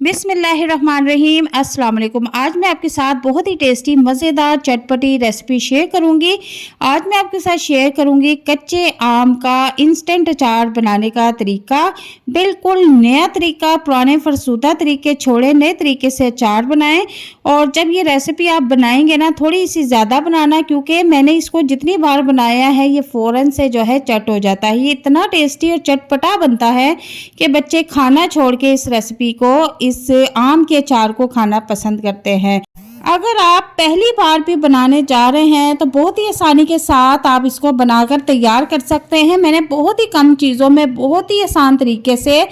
बिस्मिल्लाहिर्रहमानिर्रहीम अस्सलाम वालेकुम। आज मैं आपके साथ बहुत ही टेस्टी मज़ेदार चटपटी रेसिपी शेयर करूंगी। आज मैं आपके साथ शेयर करूंगी कच्चे आम का इंस्टेंट अचार बनाने का तरीका। बिल्कुल नया तरीका, पुराने फरसूदा तरीके छोड़े, नए तरीके से अचार बनाएं। और जब ये रेसिपी आप बनाएंगे ना, थोड़ी सी ज़्यादा बनाना, क्योंकि मैंने इसको जितनी बार बनाया है ये फ़ौरन से जो है चट हो जाता है। ये इतना टेस्टी और चटपटा बनता है कि बच्चे खाना छोड़ के इस रेसिपी को, इस आम के अचार को खाना पसंद करते हैं। अगर आप पहली बार भी बनाने जा रहे हैं तो बहुत ही आसानी के साथ आप इसको बनाकर तैयार कर सकते हैं। मैंने बहुत ही कम चीज़ों में बहुत ही आसान तरीके से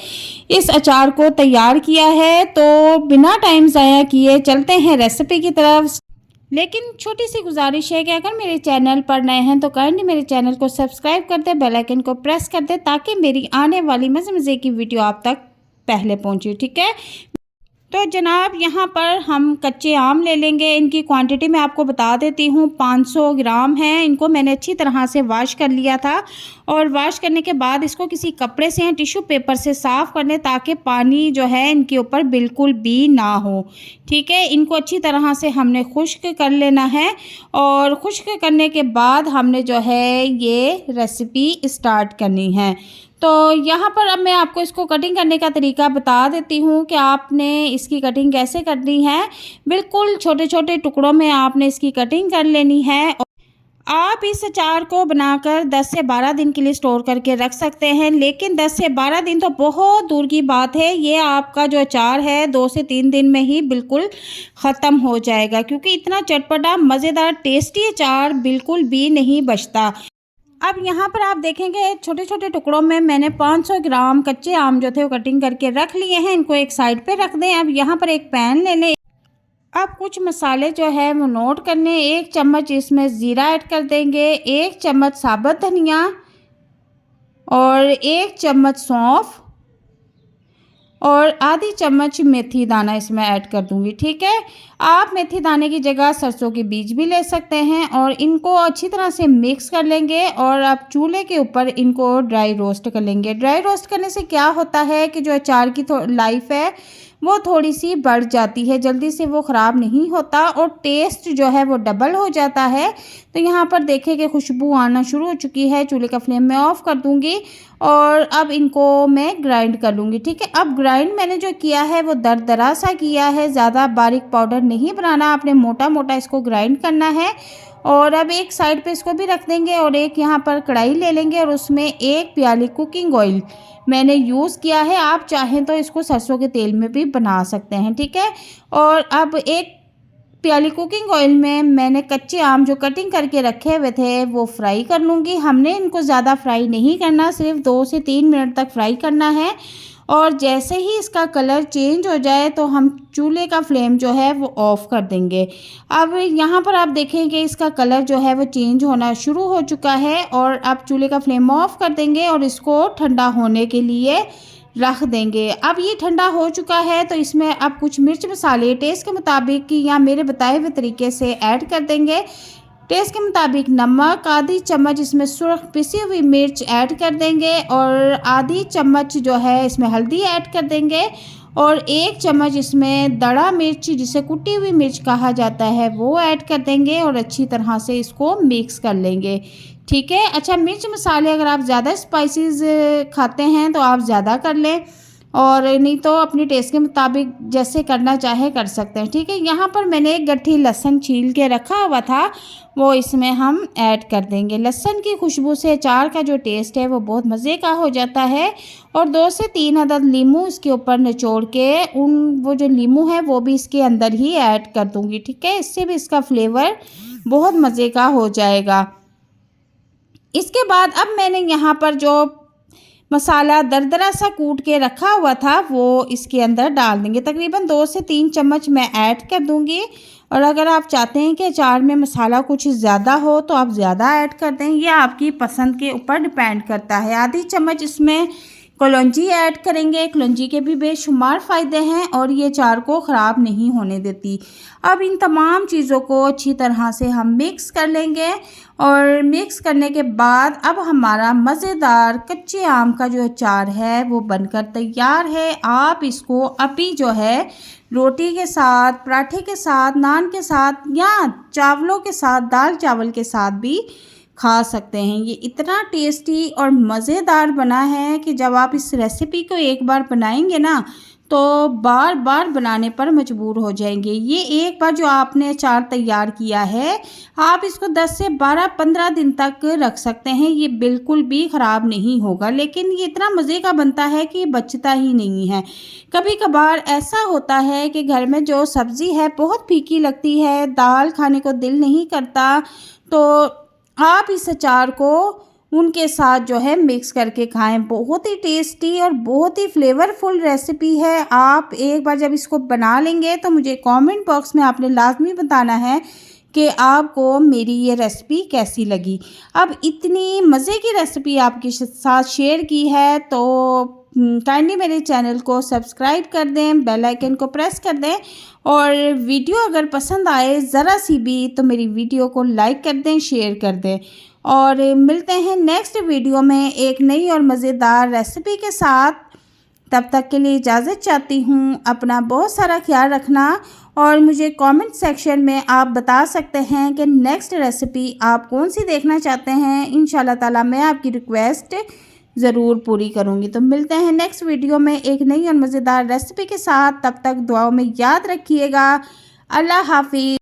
इस अचार को तैयार किया है। तो बिना टाइम ज़ाया किए चलते हैं रेसिपी की तरफ। लेकिन छोटी सी गुजारिश है कि अगर मेरे चैनल पर नए हैं तो काइंडली मेरे चैनल को सब्सक्राइब कर दे, बेल आइकन को प्रेस कर दे, ताकि मेरी आने वाली मज़े मज़े की वीडियो आप तक पहले पहुंचे। ठीक है, तो जनाब यहाँ पर हम कच्चे आम ले लेंगे। इनकी क्वांटिटी मैं आपको बता देती हूँ, 500 ग्राम है। इनको मैंने अच्छी तरह से वॉश कर लिया था और वॉश करने के बाद इसको किसी कपड़े से या टिश्यू पेपर से साफ़ कर लें, ताकि पानी जो है इनके ऊपर बिल्कुल भी ना हो। ठीक है, इनको अच्छी तरह से हमने खुश्क कर लेना है और खुश्क करने के बाद हमने जो है ये रेसिपी स्टार्ट करनी है। तो यहाँ पर अब मैं आपको इसको कटिंग करने का तरीका बता देती हूँ कि आपने इसकी कटिंग कैसे करनी है। बिल्कुल छोटे छोटे टुकड़ों में आपने इसकी कटिंग कर लेनी है। आप इस अचार को बनाकर 10 से 12 दिन के लिए स्टोर करके रख सकते हैं, लेकिन 10 से 12 दिन तो बहुत दूर की बात है। ये आपका जो अचार है 2 से 3 दिन में ही बिल्कुल ख़त्म हो जाएगा, क्योंकि इतना चटपटा मज़ेदार टेस्टी अचार बिल्कुल भी नहीं बचता। अब यहाँ पर आप देखेंगे छोटे छोटे टुकड़ों में मैंने 500 ग्राम कच्चे आम जो थे वो कटिंग करके रख लिए हैं। इनको एक साइड पे रख दें। अब यहाँ पर एक पैन ले लें। अब कुछ मसाले जो है वो नोट करने। 1 चम्मच इसमें ज़ीरा ऐड कर देंगे, 1 चम्मच साबुत धनिया और 1 चम्मच सौंफ और आधी चम्मच मेथी दाना इसमें ऐड कर दूंगी। ठीक है, आप मेथी दाने की जगह सरसों के बीज भी ले सकते हैं और इनको अच्छी तरह से मिक्स कर लेंगे और आप चूल्हे के ऊपर इनको ड्राई रोस्ट कर लेंगे। ड्राई रोस्ट करने से क्या होता है कि जो अचार की लाइफ है वो थोड़ी सी बढ़ जाती है, जल्दी से वो ख़राब नहीं होता और टेस्ट जो है वो डबल हो जाता है। तो यहाँ पर देखें कि खुशबू आना शुरू हो चुकी है। चूल्हे का फ्लेम मैं ऑफ़ कर दूँगी और अब इनको मैं ग्राइंड कर लूँगी। ठीक है, अब ग्राइंड मैंने जो किया है वो दरदरा सा किया है, ज़्यादा बारीक पाउडर नहीं बनाना, आपने मोटा मोटा इसको ग्राइंड करना है। और अब एक साइड पे इसको भी रख देंगे और एक यहाँ पर कढ़ाई ले लेंगे और उसमें 1 प्याली कुकिंग ऑयल मैंने यूज़ किया है। आप चाहें तो इसको सरसों के तेल में भी बना सकते हैं। ठीक है, और अब 1 प्याली कुकिंग ऑयल में मैंने कच्चे आम जो कटिंग करके रखे हुए थे वो फ्राई कर लूँगी। हमने इनको ज़्यादा फ्राई नहीं करना, सिर्फ 2 से 3 मिनट तक फ्राई करना है। और जैसे ही इसका कलर चेंज हो जाए तो हम चूल्हे का फ्लेम जो है वो ऑफ़ कर देंगे। अब यहाँ पर आप देखें कि इसका कलर जो है वो चेंज होना शुरू हो चुका है और अब चूल्हे का फ्लेम ऑफ़ कर देंगे और इसको ठंडा होने के लिए रख देंगे। अब ये ठंडा हो चुका है तो इसमें अब कुछ मिर्च मसाले टेस्ट के मुताबिक या मेरे बताए हुए तरीके से ऐड कर देंगे। टेस्ट के मुताबिक नमक, आधी चम्मच इसमें सुरख पिसी हुई मिर्च ऐड कर देंगे और आधी चम्मच जो है इसमें हल्दी ऐड कर देंगे और 1 चम्मच इसमें दड़ा मिर्च, जिसे कुटी हुई मिर्च कहा जाता है, वो ऐड कर देंगे और अच्छी तरह से इसको मिक्स कर लेंगे। ठीक है, अच्छा मिर्च मसाले अगर आप ज़्यादा स्पाइसेस खाते हैं तो आप ज़्यादा कर लें और नहीं तो अपनी टेस्ट के मुताबिक जैसे करना चाहे कर सकते हैं। ठीक है, यहाँ पर मैंने एक गट्ठी लहसुन छील के रखा हुआ था, वो इसमें हम ऐड कर देंगे। लहसुन की खुशबू से अचार का जो टेस्ट है वो बहुत मज़े का हो जाता है। और 2 से 3 अदद नींबू इसके ऊपर निचोड़ के वो जो नींबू है वो भी इसके अंदर ही ऐड कर दूँगी। ठीक है, इससे भी इसका फ्लेवर बहुत मज़े का हो जाएगा। इसके बाद अब मैंने यहाँ पर जो मसाला दरदरा सा कूट के रखा हुआ था वो इसके अंदर डाल देंगे। तकरीबन 2 से 3 चम्मच मैं ऐड कर दूंगी और अगर आप चाहते हैं कि अचार में मसाला कुछ ज़्यादा हो तो आप ज़्यादा ऐड कर दें, यह आपकी पसंद के ऊपर डिपेंड करता है। आधी चम्मच इसमें कलौंजी ऐड करेंगे। कलौंजी के भी बेशुमार फ़ायदे हैं और ये अचार को ख़राब नहीं होने देती। अब इन तमाम चीज़ों को अच्छी तरह से हम मिक्स कर लेंगे और मिक्स करने के बाद अब हमारा मज़ेदार कच्चे आम का जो अचार है वो बनकर तैयार है। आप इसको अभी जो है रोटी के साथ, पराठे के साथ, नान के साथ या चावलों के साथ, दाल चावल के साथ भी खा सकते हैं। ये इतना टेस्टी और मज़ेदार बना है कि जब आप इस रेसिपी को एक बार बनाएंगे ना तो बार बार बनाने पर मजबूर हो जाएंगे। ये एक बार जो आपने अचार तैयार किया है, आप इसको 10 से 12-15 दिन तक रख सकते हैं। ये बिल्कुल भी ख़राब नहीं होगा, लेकिन ये इतना मज़े का बनता है कि बचता ही नहीं है। कभी कभार ऐसा होता है कि घर में जो सब्ज़ी है बहुत फीकी लगती है, दाल खाने को दिल नहीं करता, तो आप इस अचार को उनके साथ जो है मिक्स करके खाएं। बहुत ही टेस्टी और बहुत ही फ्लेवरफुल रेसिपी है। आप एक बार जब इसको बना लेंगे तो मुझे कमेंट बॉक्स में आपने लाजमी बताना है कि आपको मेरी ये रेसिपी कैसी लगी। अब इतनी मज़े की रेसिपी आपके साथ शेयर की है तो काइंडली मेरे चैनल को सब्सक्राइब कर दें, बेल आइकन को प्रेस कर दें और वीडियो अगर पसंद आए ज़रा सी भी तो मेरी वीडियो को लाइक कर दें, शेयर कर दें। और मिलते हैं नेक्स्ट वीडियो में एक नई और मज़ेदार रेसिपी के साथ। तब तक के लिए इजाज़त चाहती हूँ। अपना बहुत सारा ख्याल रखना और मुझे कमेंट सेक्शन में आप बता सकते हैं कि नेक्स्ट रेसिपी आप कौन सी देखना चाहते हैं। इंशाल्लाह ताला मैं आपकी रिक्वेस्ट ज़रूर पूरी करूँगी। तो मिलते हैं नेक्स्ट वीडियो में एक नई और मज़ेदार रेसिपी के साथ। तब तक दुआओं में याद रखिएगा। अल्लाह हाफिज़।